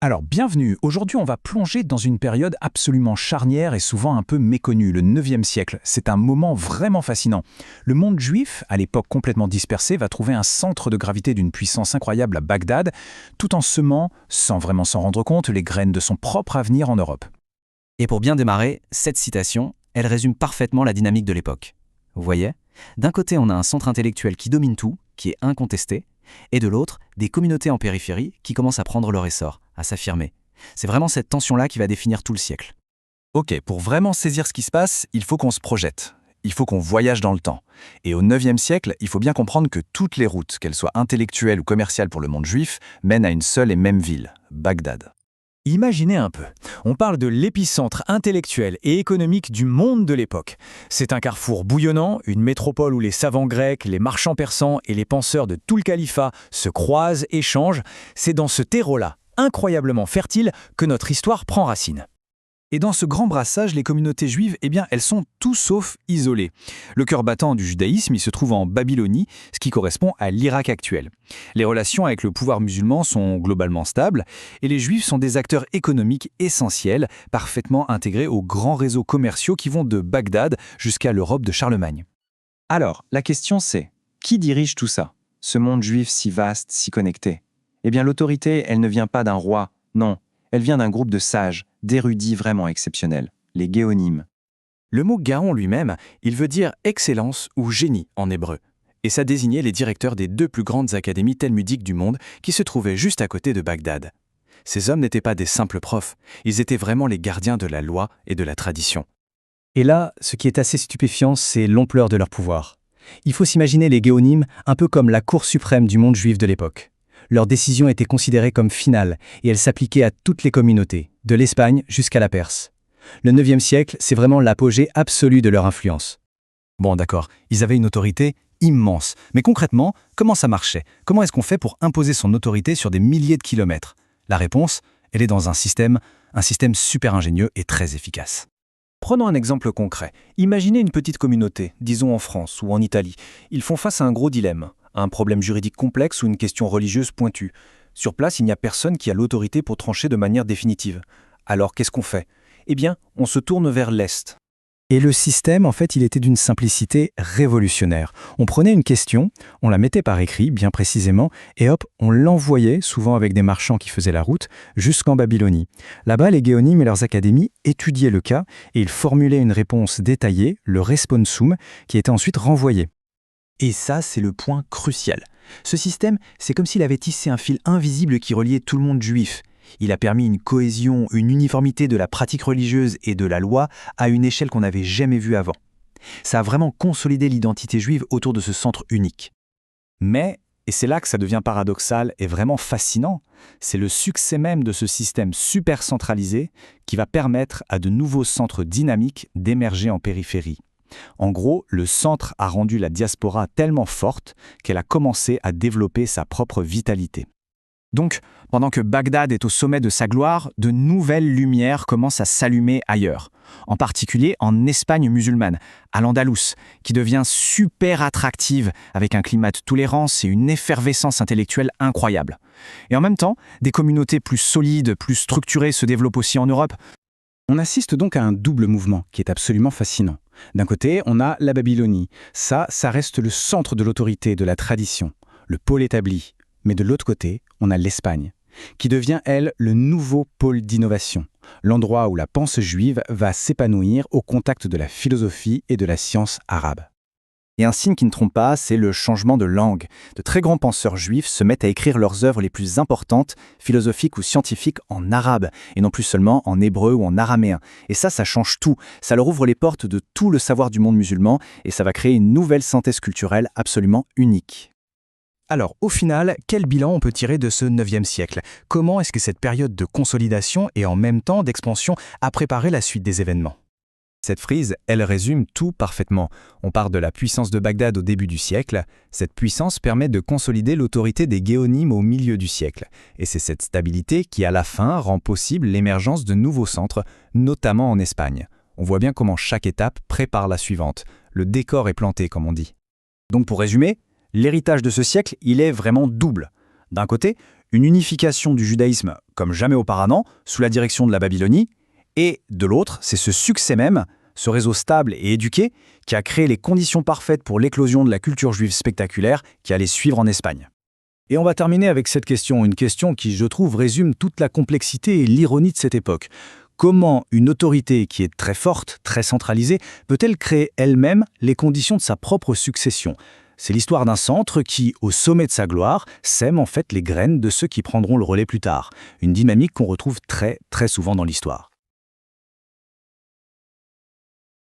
Alors, bienvenue. Aujourd'hui, on va plonger dans une période absolument charnière et souvent un peu méconnue, le 9e siècle. C'est un moment vraiment fascinant. Le monde juif, à l'époque complètement dispersé, va trouver un centre de gravité d'une puissance incroyable à Bagdad, tout en semant, sans vraiment s'en rendre compte, les graines de son propre avenir en Europe. Et pour bien démarrer, cette citation, elle résume parfaitement la dynamique de l'époque. Vous voyez, d'un côté, on a un centre intellectuel qui domine tout, qui est incontesté, et de l'autre, des communautés en périphérie qui commencent à prendre leur essor, à s'affirmer. C'est vraiment cette tension-là qui va définir tout le siècle. Ok, pour vraiment saisir ce qui se passe, il faut qu'on se projette. Il faut qu'on voyage dans le temps. Et au 9e siècle, il faut bien comprendre que toutes les routes, qu'elles soient intellectuelles ou commerciales pour le monde juif, mènent à une seule et même ville, Bagdad. Imaginez un peu, on parle de l'épicentre intellectuel et économique du monde de l'époque. C'est un carrefour bouillonnant, une métropole où les savants grecs, les marchands persans et les penseurs de tout le califat se croisent, échangent. C'est dans ce terreau-là, incroyablement fertile, que notre histoire prend racine. Et dans ce grand brassage, les communautés juives, elles sont tout sauf isolées. Le cœur battant du judaïsme, il se trouve en Babylonie, ce qui correspond à l'Irak actuel. Les relations avec le pouvoir musulman sont globalement stables, et les juifs sont des acteurs économiques essentiels, parfaitement intégrés aux grands réseaux commerciaux qui vont de Bagdad jusqu'à l'Europe de Charlemagne. Alors, la question c'est, qui dirige tout ça? Ce monde juif si vaste, si connecté? Eh bien, l'autorité, elle ne vient pas d'un roi, non. Elle vient d'un groupe de sages, d'érudits vraiment exceptionnels, les Géonimes. Le mot Gaon lui-même, il veut dire excellence ou génie en hébreu. Et ça désignait les directeurs des deux plus grandes académies talmudiques du monde qui se trouvaient juste à côté de Bagdad. Ces hommes n'étaient pas des simples profs, ils étaient vraiment les gardiens de la loi et de la tradition. Et là, ce qui est assez stupéfiant, c'est l'ampleur de leur pouvoir. Il faut s'imaginer les Géonimes un peu comme la cour suprême du monde juif de l'époque. Leur décision était considérée comme finale et elle s'appliquait à toutes les communautés, de l'Espagne jusqu'à la Perse. Le 9e siècle, c'est vraiment l'apogée absolue de leur influence. Bon, d'accord, ils avaient une autorité immense. Mais concrètement, comment ça marchait? Comment est-ce qu'on fait pour imposer son autorité sur des milliers de kilomètres? La réponse, elle est dans un système super ingénieux et très efficace. Prenons un exemple concret. Imaginez une petite communauté, disons en France ou en Italie. Ils font face à un gros dilemme, un problème juridique complexe ou une question religieuse pointue. Sur place, il n'y a personne qui a l'autorité pour trancher de manière définitive. Alors qu'est-ce qu'on fait? Eh bien, on se tourne vers l'Est. Et le système, en fait, il était d'une simplicité révolutionnaire. On prenait une question, on la mettait par écrit, bien précisément, et hop, on l'envoyait, souvent avec des marchands qui faisaient la route, jusqu'en Babylonie. Là-bas, les Géonimes et leurs académies étudiaient le cas, et ils formulaient une réponse détaillée, le responsum, qui était ensuite renvoyé. Et ça, c'est le point crucial. Ce système, c'est comme s'il avait tissé un fil invisible qui reliait tout le monde juif. Il a permis une cohésion, une uniformité de la pratique religieuse et de la loi à une échelle qu'on n'avait jamais vue avant. Ça a vraiment consolidé l'identité juive autour de ce centre unique. Mais, et c'est là que ça devient paradoxal et vraiment fascinant, c'est le succès même de ce système super centralisé qui va permettre à de nouveaux centres dynamiques d'émerger en périphérie. En gros, le centre a rendu la diaspora tellement forte qu'elle a commencé à développer sa propre vitalité. Donc, pendant que Bagdad est au sommet de sa gloire, de nouvelles lumières commencent à s'allumer ailleurs. En particulier en Espagne musulmane, à l'Andalous, qui devient super attractive avec un climat de tolérance et une effervescence intellectuelle incroyable. Et en même temps, des communautés plus solides, plus structurées se développent aussi en Europe. On assiste donc à un double mouvement qui est absolument fascinant. D'un côté, on a la Babylonie. Ça reste le centre de l'autorité, de la tradition, le pôle établi. Mais de l'autre côté, on a l'Espagne, qui devient, elle, le nouveau pôle d'innovation, l'endroit où la pensée juive va s'épanouir au contact de la philosophie et de la science arabe. Et un signe qui ne trompe pas, c'est le changement de langue. De très grands penseurs juifs se mettent à écrire leurs œuvres les plus importantes, philosophiques ou scientifiques, en arabe, et non plus seulement en hébreu ou en araméen. Et ça change tout. Ça leur ouvre les portes de tout le savoir du monde musulman, et ça va créer une nouvelle synthèse culturelle absolument unique. Alors, au final, quel bilan on peut tirer de ce 9e siècle? Comment est-ce que cette période de consolidation et en même temps d'expansion a préparé la suite des événements? Cette frise, elle résume tout parfaitement. On part de la puissance de Bagdad au début du siècle. Cette puissance permet de consolider l'autorité des Géonimes au milieu du siècle. Et c'est cette stabilité qui, à la fin, rend possible l'émergence de nouveaux centres, notamment en Espagne. On voit bien comment chaque étape prépare la suivante. Le décor est planté, comme on dit. Donc pour résumer, l'héritage de ce siècle, il est vraiment double. D'un côté, une unification du judaïsme comme jamais auparavant, sous la direction de la Babylonie, et de l'autre, c'est ce succès même, ce réseau stable et éduqué, qui a créé les conditions parfaites pour l'éclosion de la culture juive spectaculaire qui allait suivre en Espagne. Et on va terminer avec cette question, une question qui, je trouve, résume toute la complexité et l'ironie de cette époque. Comment une autorité qui est très forte, très centralisée, peut-elle créer elle-même les conditions de sa propre succession ? C'est l'histoire d'un centre qui, au sommet de sa gloire, sème en fait les graines de ceux qui prendront le relais plus tard. Une dynamique qu'on retrouve très souvent dans l'histoire.